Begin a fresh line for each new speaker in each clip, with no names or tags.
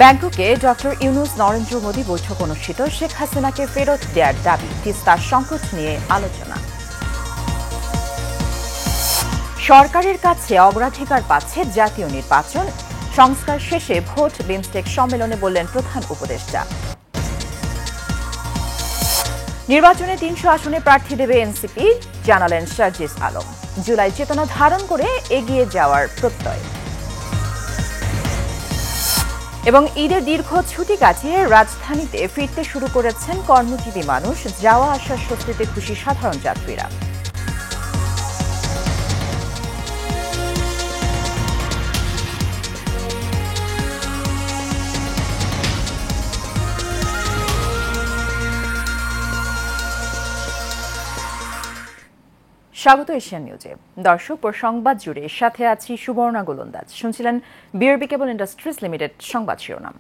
ব্যাংককে ডক্টর ইউনূস নরেন্দ্র মোদী বৈঠক অনুষ্ঠিত। শেখ হাসিনাকে ফেরত দেওয়ার দাবি, তিস্তার সংকট নিয়ে আলোচনা। সরকারের কাছে অগ্রাধিকার পাচ্ছে জাতীয় নির্বাচন, সংস্কার শেষে ভোট বিমস্টেক সম্মেলনে বললেন প্রধান উপদেষ্টা। নির্বাচনে ৩০০ আসনে প্রার্থী দেবে এনসিপি, জানালেন সার্জিস আলম। জুলাই চেতনা ধারণ করে এগিয়ে যাওয়ার প্রত্যয়। এবং ঈদের দীর্ঘ ছুটি কাটিয়ে রাজধানীতে ফিরতে শুরু করেছেন কর্মজীবী মানুষ, যাওয়া আসার স্বস্তিতে খুশি সাধারণ যাত্রীরা। স্বাগত এশিয়ান নিউজে। দর্শক ও সংবাদ জুড়ে সাথে আছি সুবর্ণা গোলন্দাজ। শুনছিলেন বিআরবি কেবল ইন্ডাস্ট্রিজ লিমিটেড সংবাদ শিরোনাম।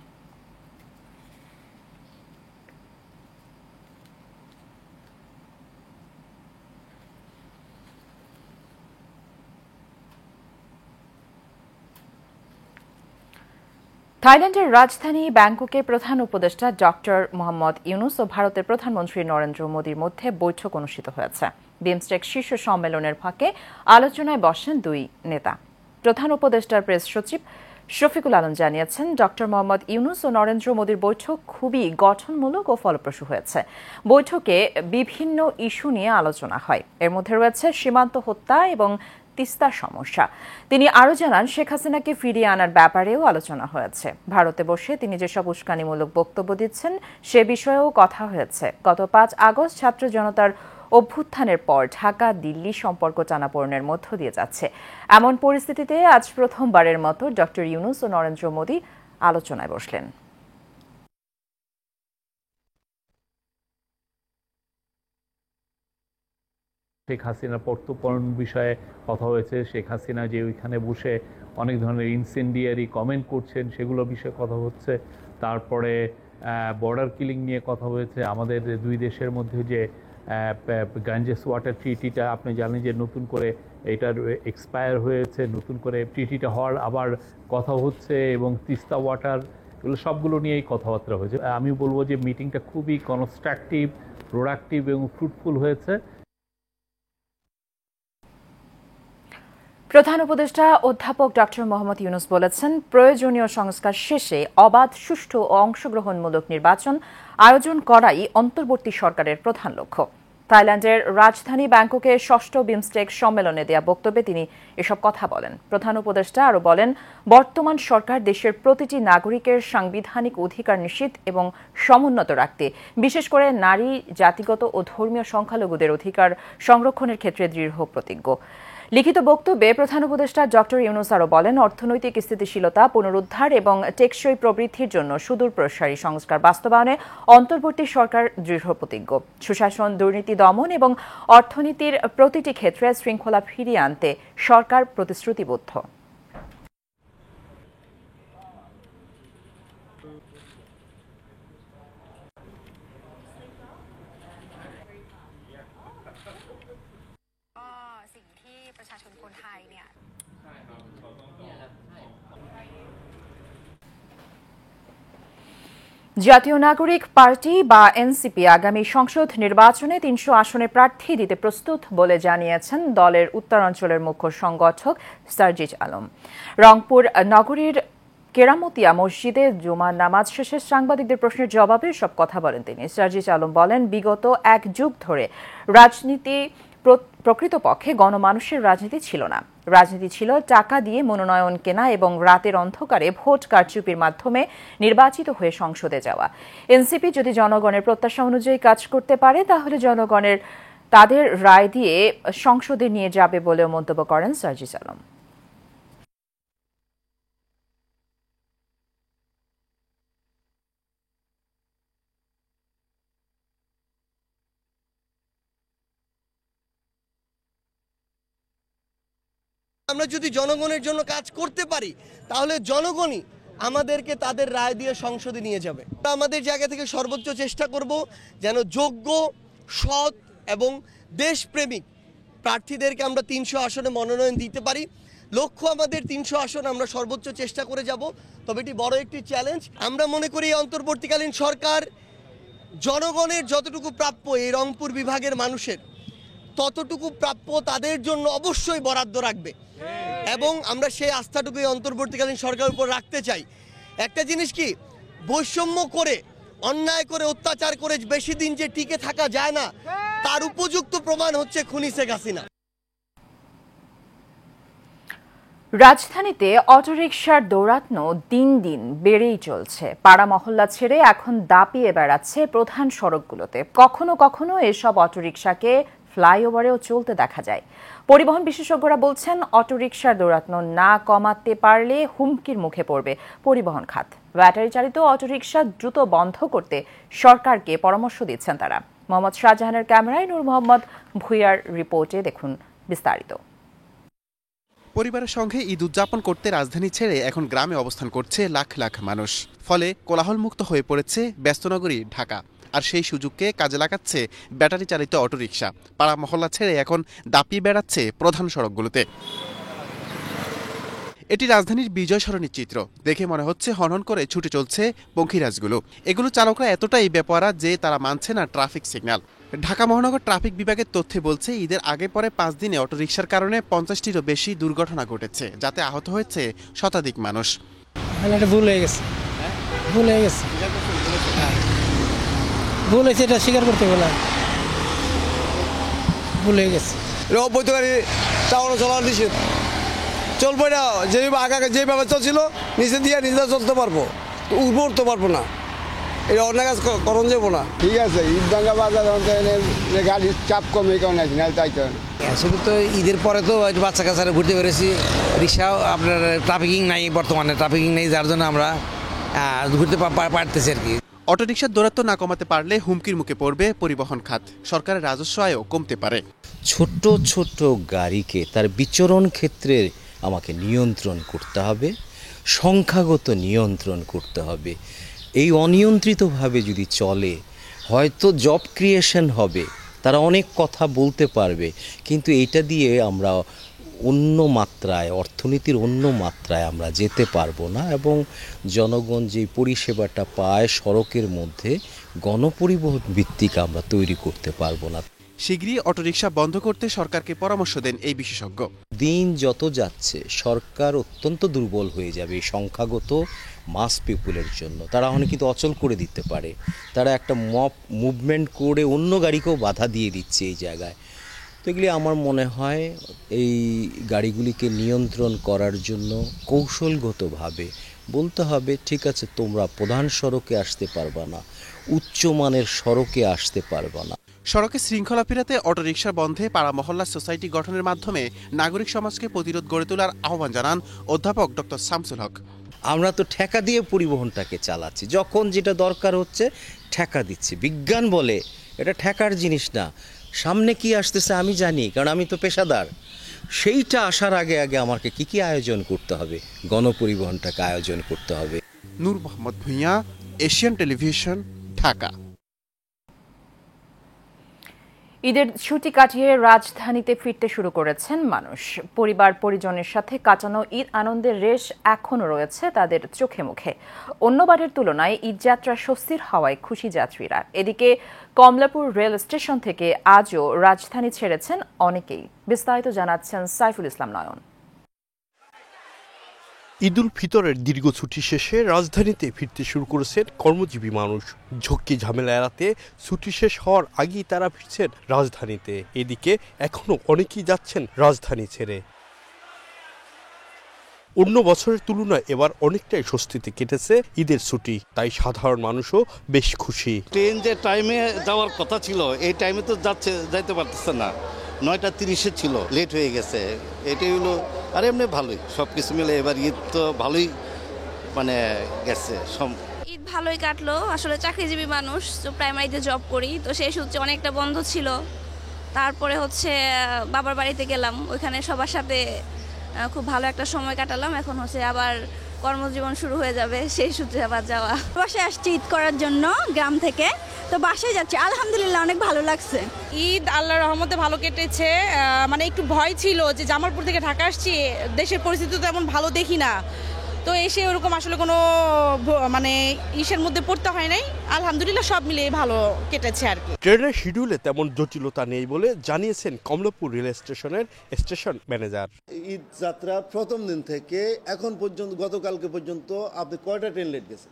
থাইল্যান্ডের রাজধানী ব্যাংককে প্রধান উপদেষ্টা ডক্টর মোহাম্মদ ইউনূস ও ভারতের প্রধানমন্ত্রী নরেন্দ্র মোদীর মধ্যে বৈঠক অনুষ্ঠিত হয়েছে। বিমস্টেক শীর্ষ সম্মেলনের ফাঁকে আলোচনায় বসেন দুই নেতা। প্রধান উপদেষ্টার প্রেস সচিব শফিকুল আলম জানিয়েছেন, ডক্টর মোহাম্মদ ইউনূস ও নরেন্দ্র মোদীর বৈঠক খুবই গঠনমূলক ও ফলপ্রসূ হয়েছে। বৈঠকে বিভিন্ন ইস্যু নিয়ে আলোচনা হয়। এর মধ্যে রয়েছে সীমান্ত হত্যা এবং তিস্তার সমস্যা। তিনি আরও জানান, শেখ হাসিনাকে ফিরিয়ে আনার ব্যাপারেও আলোচনা হয়েছে। ভারতে বসে তিনি যেসব উস্কানিমূলক বক্তব্য দিচ্ছেন সে বিষয়েও কথা হয়েছে। গত ৫ আগস্ট ছাত্র জনতার অভ্যুত্থানের পর ঢাকা দিল্লি সম্পর্ক টানাপোড়েনের মধ্য দিয়ে যাচ্ছে। এমন পরিস্থিতিতে আজ প্রথমবারের মতো ডক্টর ইউনূস ও নরেন্দ্র মোদী আলোচনায় বসলেন।
শেখ হাসিনা প্রত্যর্পণ বিষয়ে কথা হয়েছে। শেখ হাসিনা যে ওইখানে বসে অনেক ধরনের ইনসেন্ডিয়ারি কমেন্ট করছেন সেগুলো বিষয়ে কথা হচ্ছে। তারপরে বর্ডার কিলিং নিয়ে কথা হয়েছে। আমাদের দুই দেশের মধ্যে যে গাঞ্জেস ওয়াটার ট্রিটিটা আপনি জানেন যে নতুন করে এটার এক্সপায়ার হয়েছে, নতুন করে ট্রিটিটা হওয়ার আবার কথা হচ্ছে, এবং তিস্তা ওয়াটার, এগুলো সবগুলো নিয়েই কথাবার্তা হয়েছে। আমি বলবো যে মিটিংটা খুবই কনস্ট্রাকটিভ, প্রোডাক্টিভ এবং ফ্রুটফুল হয়েছে।
প্রধান উপদেষ্টা অধ্যাপক ডক্টর মোহাম্মদ ইউনূস বলেছেন, প্রয়োজনীয় সংস্কার শেষে অবাধ, সুষ্ঠু ও অংশগ্রহণমূলক নির্বাচন আয়োজন করাই অন্তর্বর্তী সরকারের প্রধান লক্ষ্য। থাইল্যান্ডের রাজধানী ব্যাংককে ৬ষ্ঠ বিমস্টেক সম্মেলনে দেয়া বক্তব্যে তিনি এসব কথা বলেন। প্রধান উপদেষ্টা আরও বলেন, বর্তমান সরকার দেশের প্রতিটি নাগরিকের সাংবিধানিক অধিকার নিশ্চিত এবং সমুন্নত রাখতে, বিশেষ করে নারী, জাতিগত ও ধর্মীয় সংখ্যালঘুদের অধিকার সংরক্ষণের ক্ষেত্রে দৃঢ় প্রতিজ্ঞ। লিখিত বক্তব্যে প্রধান উপদেষ্টা ডক্টর ইউনূস আরও বলেন, অর্থনৈতিক স্থিতিশীলতা পুনরুদ্ধার এবং টেকসই প্রবৃদ্ধির জন্য সুদূর প্রসারী সংস্কার বাস্তবায়নে অন্তর্বর্তী সরকার দৃঢ় প্রতিজ্ঞ। সুশাসন, দুর্নীতি দমন এবং অর্থনীতির প্রতিটি ক্ষেত্রে শৃঙ্খলা ফিরিয়ে আনতে সরকার প্রতিশ্রুতিবদ্ধ। জাতীয় নাগরিক পার্টি বা এনসিপি আগামী সংসদ নির্বাচনে ৩০০ আসনে প্রার্থী দিতে প্রস্তুত বলে জানিয়েছেন দলের উত্তরাঞ্চলের মুখ্য সংগঠক সার্জিস আলম। রংপুর নগরীর কেরামতিয়া মসজিদে জুমার নামাজ শেষে সাংবাদিকদের প্রশ্নের জবাবে সব কথা বলেন তিনি। সার্জিস আলম বলেন, বিগত ১ যুগ ধরে রাজনীতি প্রকৃতপক্ষে গণমানুষের রাজনীতি ছিল না। রাজনীতি ছিল টাকা দিয়ে মনোনয়ন কেনা এবং রাতের অন্ধকারে ভোট কারচুপির মাধ্যমে নির্বাচিত হয়ে সংসদে যাওয়া। এনসিপি যদি জনগণের প্রত্যাশা অনুযায়ী কাজ করতে পারে তাহলে জনগণের তাদের রায় দিয়ে সংসদে নিয়ে যাবে বলেও মন্তব্য করেন সার্জিস আলম।
আমরা যদি জনগণের জন্য কাজ করতে পারি তাহলে জনগণই আমাদেরকে তাদের রায় দিয়ে সংসদে নিয়ে যাবে। আমাদের জায়গা থেকে সর্বোচ্চ চেষ্টা করব যেন যোগ্য, সৎ এবং দেশপ্রেমিক প্রার্থীদেরকে আমরা ৩০০ আসনে মনোনয়ন দিতে পারি। লক্ষ্য আমাদের 300 আসন, আমরা সর্বোচ্চ চেষ্টা করে যাব, তবে এটি বড় একটি চ্যালেঞ্জ। আমরা মনে করি এই অন্তর্বর্তীকালীন সরকার জনগণের যতটুকু প্রাপ্য, এই রংপুর বিভাগের মানুষের ততটুকু প্রাপ্য তাদের জন্য অবশ্যই বরাদ্দ রাখবে, এবং আমরা সেই আস্থাটুকু এই অন্তর্বর্তীকালীন সরকারের উপর রাখতে চাই। একটা জিনিস কি, বৈষম্য করে, অন্যায় করে, অত্যাচার করে বেশি দিন যে টিকে থাকা যায় না, তার উপযুক্ত প্রমাণ হচ্ছে খুনি শেখ হাসিনা।
রাজধানীতে অটোরিকশার দৌরাত্ম্য দিন দিন বেড়েই চলছে। পাড়া মহল্লা ছেড়ে এখন দাপিয়ে বেড়াচ্ছে প্রধান সড়কগুলোতে। কখনো কখনো এসব অটোরিকশাকে ফ্লাইওভারেও চলতে দেখা যায়। পরিবহন বিশেষজ্ঞরা বলছেন, অটোরিকশার দৌরাত্ম্য না কমাতে পারলে হুমকির মুখে পড়বে পরিবহন খাত। ব্যাটারি চালিত অটোরিকশা দ্রুত বন্ধ করতে সরকারকে পরামর্শ দিচ্ছেন তারা। মোহাম্মদ শাহজাহানের ক্যামেরায় নূর মোহাম্মদ ভুইয়ার রিপোর্টে দেখুন বিস্তারিত।
পরিবারের সঙ্গে ঈদ উদযাপন করতে রাজধানী ছেড়ে এখন গ্রামে অবস্থান করছে লাখ লাখ মানুষ। ফলে কোলাহলমুক্ত হয়ে পড়েছে ব্যস্তনগরী ঢাকা। আর সেই সুযোগকে কাজে লাগাচ্ছে ব্যাটারি চালিত অটোরিকশা। পাড়া মহল্লা ছেড়ে এখন দাপিয়ে বেড়াচ্ছে প্রধান সড়কগুলোতে। এটি রাজধানীর বিজয় সরণির চিত্র। দেখে মনে হচ্ছে হনহন করে ছুটে চলছে পঙ্খিরাজগুলো। এগুলো চালকরা এতটাই বেপরোয়া যে তারা মানছে না ট্রাফিক সিগন্যাল। ঢাকা মহানগর ট্রাফিক বিভাগের তথ্যে বলছে, ঈদের আগে পরে 5 দিনে অটোরিকশার কারণে 50টিরও বেশি দুর্ঘটনা ঘটেছে, যাতে আহত হয়েছে শতাধিক মানুষ।
ভুল হয়ে গেছে, ভুল হয়ে গেছে, ভুল হয়েছে, এটা স্বীকার করতে বলা, ভুল হয়ে গেছে।
অবৈধ গাড়ি টাউনে চলার নিষেধ, চলবে না। আগে যেভাবে চলছিল নিচে দিয়ে নিজেরা চলতে পারবো, উঠবো উঠতে পারবো না, এটা অন্য কাজ করণ যাবো না।
ঠিক আছে, ঈদগাঙ্গা বাজার গাড়ির চাপ কমে কারণে আছে, না তাই তো
শুধু তো ঈদের পরে তো বাচ্চা কাচ্চারা ঘুরতে পেরেছি, রিক্সাও আপনার ট্রাফিকিং নাই, বর্তমানে ট্রাফিকিং নেই, যার জন্য আমরা ঘুরতে পারতেছি আর কি।
অটোরিকশার দৌরাত্ম্য না কমাতে পারলে হুমকির মুখে পড়বে পরিবহন খাত। সরকারের রাজস্ব আয়ও কমতে পারে।
ছোট ছোট গাড়িকে তার বিচরণ ক্ষেত্রে আমাকে নিয়ন্ত্রণ করতে হবে, সংখ্যাগত নিয়ন্ত্রণ করতে হবে। এই অনিয়ন্ত্রিতভাবে যদি চলে, হয়তো জব ক্রিয়েশন হবে, তারা অনেক কথা বলতে পারবে, কিন্তু এটা দিয়ে আমরা অন্য মাত্রায়, অর্থনীতির অন্য মাত্রায় আমরা যেতে পারবো না, এবং জনগণ যে পরিষেবাটা পায় সড়কের মধ্যে, গণপরিবহন ভিত্তিক আমরা তৈরি করতে পারবো না।
শিগগিরই অটোরিকশা বন্ধ করতে সরকারকে পরামর্শ দেন এই বিশেষজ্ঞ।
দিন যত যাচ্ছে সরকার অত্যন্ত দুর্বল হয়ে যাবে এই সংখ্যাগত মাস পিপুলের জন্য। তারা অনেক কিন্তু অচল করে দিতে পারে। তারা একটা মব মুভমেন্ট করে অন্য গাড়িকেও বাধা দিয়ে দিচ্ছে এই জায়গায়। তো এগুলি আমার মনে হয় এই গাড়িগুলিকে নিয়ন্ত্রণ করার জন্য কৌশলগতভাবে বলতে হবে, ঠিক আছে, তোমরা প্রধান সড়কে আসতে পারবা না, উচ্চমানের সড়কে আসতে পারবা না।
সড়কে শৃঙ্খলা ফেরাতে অটোরিকশা বন্ধে পাড়া মহল্লা সোসাইটি গঠনের মাধ্যমে নাগরিক সমাজকে প্রতিরোধ গড়ে তোলার আহ্বান জানান অধ্যাপক ডক্টর শামসুল হক।
আমরা তো ঠেকা দিয়ে পরিবহনটাকে চালাচ্ছি, যখন যেটা দরকার হচ্ছে ঠেকা দিচ্ছি। বিজ্ঞান বলে এটা ঠেকার জিনিস না, সামনে কি আসতেছে আমি জানি, কারণ আমি তো পেশাদার। সেইটা আসার আগে আগে আমাকে কি আয়োজন করতে হবে, গণপরিবহনটাকে আয়োজন করতে হবে।
নূর মোহাম্মদ ভুঁইয়া, এশিয়ান টেলিভিশন, ঢাকা।
ঈদের ছুটি কাটিয়ে রাজধানীতে ফিরতে শুরু করেছেন মানুষ। পরিবার পরিজনের সাথে কাটানো ঈদ আনন্দের রেশ এখনও রয়েছে তাদের চোখে মুখে। অন্যবারের তুলনায় ঈদযাত্রা স্বস্তির হওয়ায় খুশি যাত্রীরা। এদিকে কমলাপুর রেল স্টেশন থেকে আজও রাজধানী ছেড়েছেন অনেকেই। বিস্তারিত জানাচ্ছেন সাইফুল ইসলাম নয়ন।
ঈদুল ফিতরের দীর্ঘ ছুটি শেষে রাজধানীতে ফিরতে শুরু করেছেন কর্মজীবী মানুষ। ঝক্কি ঝামেলা এড়াতে ছুটি শেষ হওয়ার আগেই তারা ফিরছেন রাজধানীতে। এদিকে এখনও অনেকেই যাচ্ছেন রাজধানী ছেড়ে। অন্য বছরের তুলনায় এবার অনেকটাই স্বস্তিতে কেটেছে ঈদের ছুটি, তাই সাধারণ মানুষও বেশ খুশি।
ট্রেন যে টাইমে যাওয়ার কথা ছিল এই টাইমে তো যাইতে পারতেছে না, 9:30 ছিল, লেট হয়ে গেছে। এটাই হলো, আর এমনি ভালোই সব কিছু মিলে এবার ঈদ তো ভালোই মানে গেছে।
ঈদ ভালোই কাটলো। আসলে চাকরিজীবী মানুষ, তো প্রাইমারিতে জব করি, তো সেই সূত্রে অনেকটা বন্ধ ছিল। তারপরে হচ্ছে বাবার বাড়িতে গেলাম, ওইখানে সবার সাথে খুব ভালো একটা সময় কাটালাম। এখন হচ্ছে আবার কর্মজীবন শুরু হয়ে যাবে, সেই সূত্রে আবার যাওয়া।
বাসায় আসছি ঈদ করার জন্য গ্রাম থেকে, তো বাসায় যাচ্ছি, আলহামদুলিল্লাহ অনেক ভালো লাগছে।
ঈদ আল্লাহর রহমতে ভালো কেটেছে। মানে একটু ভয় ছিল যে জামালপুর থেকে ঢাকা আসছি, দেশের পরিস্থিতি তো তেমন ভালো দেখি না, তো এসে ওরকম আসলে কোনো মানে ইসের মধ্যে পড়তে হয় নাই। আলহামদুলিল্লাহ সব মিলিয়ে ভালো কেটেছে আর কি।
ট্রেনের শিডিউলে তেমন জটিলতা নেই বলে জানিয়েছেন কমলাপুর রেল স্টেশনের স্টেশন ম্যানেজার।
ঈদ যাত্রার প্রথম দিন থেকে এখন পর্যন্ত, গতকালকে পর্যন্ত আপনি কয়টা ট্রেন লেট গেছে?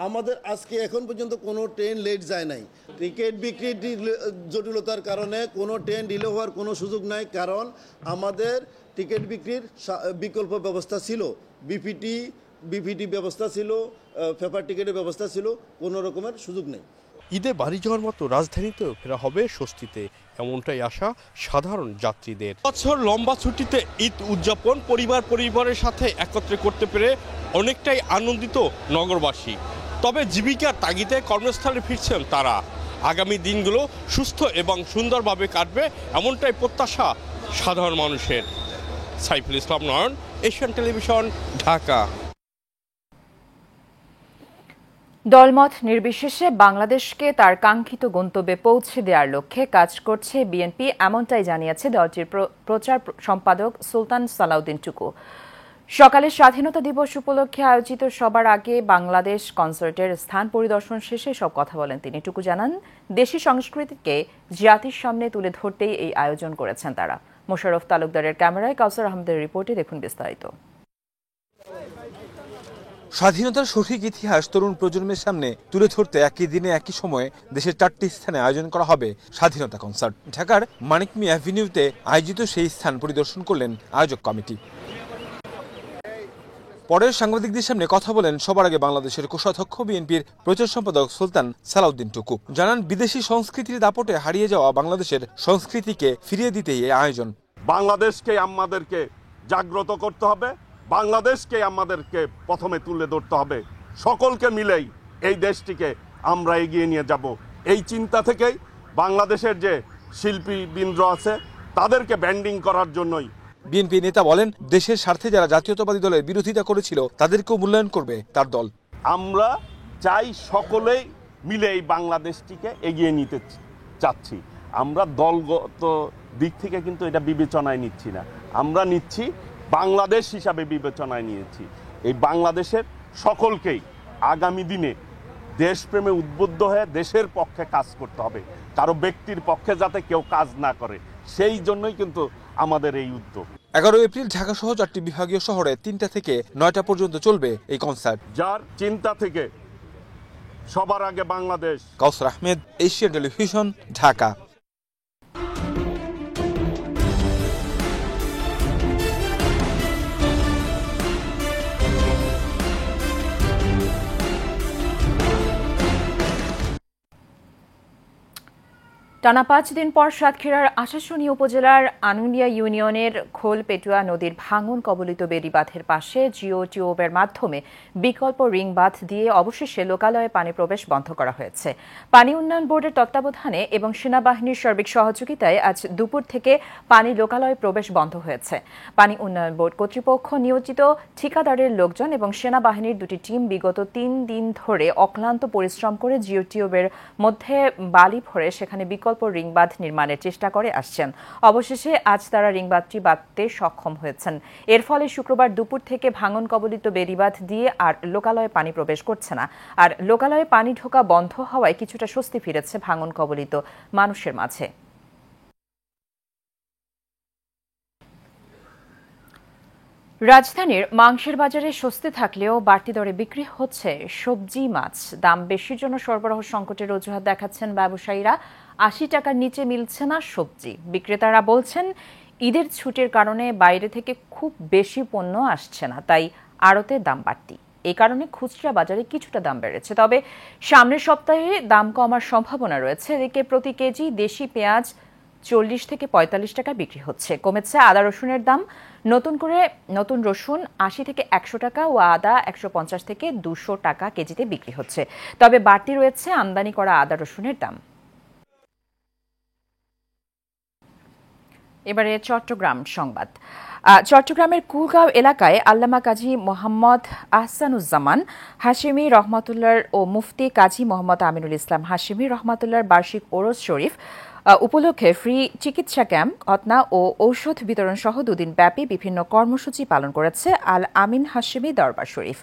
আমাদের আজকে এখন পর্যন্ত কোনো ট্রেন লেট যায় নাই। টিকিট বিক্রির জটিলতার কারণে কোনো ট্রেন ডিলে হওয়ার কোনো সুযোগ নাই, কারণ আমাদের টিকিট বিক্রির বিকল্প ব্যবস্থা ছিল, বিপিটি ব্যবস্থা ছিল, পেপার টিকিটের ব্যবস্থা ছিল, কোনো রকমের সুযোগ নেই।
ঈদে বাড়ি যাওয়ার মতো রাজধানীতেও ফেরা হবে স্বস্তিতে, এমনটাই আশা সাধারণ যাত্রীদের। বছর লম্বা ছুটিতে ঈদ উদযাপন পরিবারের সাথে একত্রে করতে পেরে অনেকটাই আনন্দিত নগরবাসী। তবে জীবিকার তাগিদে কর্মস্থলে ফিরছেন তারা। আগামী দিনগুলো সুস্থ এবং সুন্দরভাবে কাটবে এমনটাই প্রত্যাশা সাধারণ মানুষের। সাইফুল ইসলাম নয়ন, এশিয়ান টেলিভিশন, ঢাকা।
দলমত নির্বিশেষে বাংলাদেশকে তার কাঙ্ক্ষিত গন্তব্যে পৌঁছে দেওয়ার লক্ষ্যে কাজ করছে বিএনপি, এমনটাই জানিয়েছে দলটির প্রচার সম্পাদক সুলতান সালাউদ্দিন টুকু। সকালে স্বাধীনতা দিবস উপলক্ষে আয়োজিত সবার আগে বাংলাদেশ কনসার্টের স্থান পরিদর্শন শেষে সব কথা বলেন তিনি। টুকু জানান, দেশি সংস্কৃতিকে জাতির সামনে তুলে ধরতেই এই আয়োজন করেছেন তারা। মোশাররফ তালুকদারের ক্যামেরায় কাউসার আহমেদের রিপোর্টে দেখুন বিস্তারিত।
স্বাধীনতার সঠিক ইতিহাস তরুণ প্রজন্মের সামনে তুলে ধরতে একই দিনে একই সময়ে দেশের 4টি স্থানে আয়োজন করা হবে স্বাধীনতা কনসার্ট। ঢাকার মানিক মিয়া অ্যাভিনিউতে আয়োজিত সেই স্থান পরিদর্শন করলেন আয়োজক কমিটি। পরে সাংবাদিকদের সামনে কথা বলেন সবার আগে বাংলাদেশের কোষাধ্যক্ষ বিএনপির প্রচার সম্পাদক সুলতান সালাউদ্দিন টুকু। জানান, বিদেশি সংস্কৃতির দাপটে হারিয়ে যাওয়া বাংলাদেশের সংস্কৃতিকে ফিরিয়ে দিতেই এই আয়োজন।
বাংলাদেশকে আমাদেরকে জাগ্রত করতে হবে, বাংলাদেশকে আমাদেরকে প্রথমে তুলে ধরতে হবে, সকলকে মিলেই এই দেশটিকে আমরা এগিয়ে নিয়ে যাব। এই চিন্তা থেকেই বাংলাদেশের যে শিল্পীবৃন্দ আছে তাদেরকে ব্যান্ডিং করার জন্যই
বিএনপি নেতা বলেন, দেশের স্বার্থে যারা জাতীয়তাবাদী দলের বিরোধিতা করেছিল তাদেরকেও মূল্যায়ন করবে তার দল।
আমরা চাই সকলেই মিলে এই বাংলাদেশটিকে এগিয়ে নিতে চাচ্ছি। আমরা দলগত দিক থেকে কিন্তু এটা বিবেচনায় নিচ্ছি না, আমরা নিচ্ছি বাংলাদেশ হিসাবে বিবেচনায় নিয়েছি। এই বাংলাদেশের সকলকেই আগামী দিনে দেশপ্রেমে উদ্বুদ্ধ হয়ে দেশের পক্ষে কাজ করতে হবে, কারো ব্যক্তির পক্ষে যাতে কেউ কাজ না করে, সেই জন্যই কিন্তু আমাদের এই উদ্যোগ।
11 এপ্রিল ঢাকা সহ 4টি বিভাগীয় শহরে 3টা থেকে 9টা পর্যন্ত চলবে এই কনসার্ট।
যার চিন্তা থেকে সবার আগে বাংলাদেশ।
কাউসার আহমেদ, এশিয়ান টেলিভিশন, ঢাকা।
টানা 5 দিন পর সাতক্ষীরার আশাশুনি উপজেলার আনুলিয়া ইউনিয়নের খোলপেটুয়া নদীর ভাঙন কবলিত বেড়িবাঁধের পাশে জিও টিউবের মাধ্যমে বিকল্প রিং বাঁধ দিয়ে অবশেষে লোকালয়ে পানি প্রবেশ বন্ধ করা হয়েছে। পানি উন্নয়ন বোর্ডের তত্ত্বাবধানে এবং সেনাবাহিনীর সার্বিক সহযোগিতায় আজ দুপুর থেকে পানি লোকালয়ে প্রবেশ বন্ধ হয়েছে। পানি উন্নয়ন বোর্ড কর্তৃপক্ষ, নিয়োজিত ঠিকাদারের লোকজন এবং সেনাবাহিনীর দুটি টিম বিগত 3 দিন ধরে অক্লান্ত পরিশ্রম করে জিও টিউবের মধ্যে বালি ভরে সেখানে বিকল্প রিংবাঁধ নির্মাণের চেষ্টা করে আসছেন। অবশেষে আজ তারা রিংবাঁধটি বাঁধতে সক্ষম হয়েছেন। এর ফলে শুক্রবার দুপুর থেকে ভাঙন কবলিত বেড়িবাঁধ দিয়ে আর লোকালয়ে পানি প্রবেশ করছে না। আর লোকালয়ে পানি ঢোকা বন্ধ হওয়ায় কিছুটা স্বস্তি ফিরেছে ভাঙন কবলিত মানুষের মাঝে। রাজধানীর মাংসের বাজারে স্বস্তি থাকলেও বাড়তি দরে বিক্রি হচ্ছে সবজি, মাছ। দাম বেশির জন্য সরবরাহ সংকটের অজুহাত দেখাচ্ছেন ব্যবসায়ীরা। 80 টাকার নিচে মিলছে না সবজি। বিক্রেতারা বলছেন, ঈদের ছুটির কারণে বাইরে থেকে খুব বেশি পণ্য আসছে না, তাই আড়তে দাম বাড়তি। এই কারণে খুচরা বাজারে কিছুটা দাম বেড়েছে, তবে সামনের সপ্তাহে দাম কমার সম্ভাবনা রয়েছে। এদিকে প্রতি কেজি দেশি পেঁয়াজ 40 থেকে 45 টাকা বিক্রি হচ্ছে। কমেছে আদা রসুনের দাম। নতুন রসুন 80 থেকে 100 টাকা ও আদা 150 থেকে 200 টাকা কেজিতে বিক্রি হচ্ছে। তবে বাড়তি রয়েছে আমদানি করা আদা রসুনের দাম। এবারে চট্টগ্রাম সংবাদ। চট্টগ্রামের কুলগাঁও এলাকায় আল্লামা কাজী মোহাম্মদ আহসানুজ্জামান হাশেমি রহমাতুল্লাহ ও মুফতি কাজী মোহাম্মদ আমিনুল ইসলাম হাশেমি রহমাতুল্লাহর বার্ষিক ওরস শরীফ উপলক্ষে ফ্রি চিকিৎসা ক্যাম্প, খতনা ও ঔষধ বিতরণ সহ দুদিন ব্যাপী বিভিন্ন কর্মসূচি পালন করেছে আল আমিন হাশেমি দরবার শরীফ।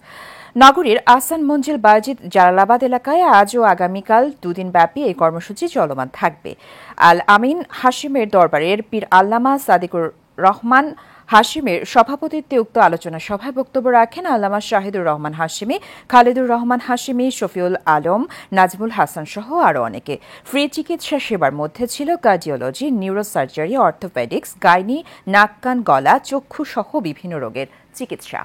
নগরীর আহসান মঞ্জিল বাজিদ জালালাবাদ এলাকায় আজ ও আগামীকাল দুদিন ব্যাপী এই কর্মসূচি চলমান থাকবে। আল আমিন হাশিমের দরবারের পীর আল্লামা সাদিকুর রহমান হাশিমের সভাপতিত্বে উক্ত আলোচনা সভায় বক্তব্য রাখেন আল্লামা শাহিদুর রহমান হাশিমি, খালিদুর রহমান হাশিমি, শফিউল আলম, নাজমুল হাসান সহ আরও অনেকে। ফ্রি চিকিৎসা সেবার মধ্যে ছিল কার্ডিওলজি, নিউরোসার্জারি, অর্থোপেডিক্স, গাইনি, নাক কান গলা, চক্ষু সহ বিভিন্ন রোগের চিকিৎসা।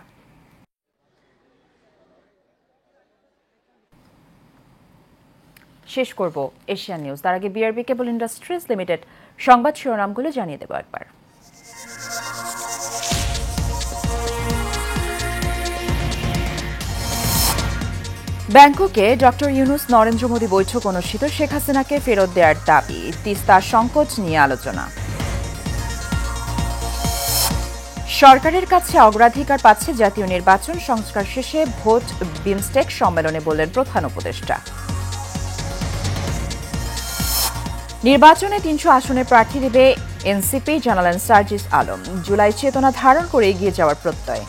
শেষ করব এশিয়ান নিউজ। তার আগে বিআরবি কেবল ইন্ডাস্ট্রিজ লিমিটেড সংবাদ শিরোনামগুলো জানিয়ে দেব একবার। ব্যাংককে ডক্টর ইউনুস নরেন্দ্র মোদী বৈঠক অনুষ্ঠিত, শেখ হাসিনাকে ফেরত দেওয়ার দাবি, তিস্তা সংকট নিয়ে আলোচনা। সরকারের কাছে অগ্রাধিকার পাচ্ছে জাতীয় নির্বাচন, সংস্কার শেষে ভোট বিমস্টেক সম্মেলনে বললেন প্রধান উপদেষ্টা। নির্বাচনে ৩০০ আসনে প্রার্থী দেবে এনসিপি, জানালেন সার্জিস আলম। জুলাই চেতনা ধারণ করে এগিয়ে যাওয়ার প্রত্যয়।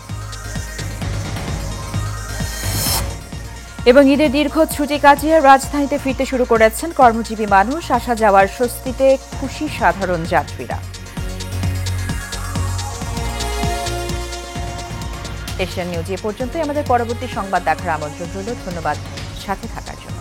এবং ঈদের দীর্ঘ ছুটি কাটিয়ে রাজধানীতে ফিরতে শুরু করেছেন কর্মজীবী মানুষ, আসা যাওয়ার স্বস্তিতে খুশি সাধারণ যাত্রীরা। এশিয়ান নিউজ এ পর্যন্তই। আমাদের পরবর্তী সংবাদ দেখার আমন্ত্রণ রইল। ধন্যবাদ সাথে থাকার জন্য।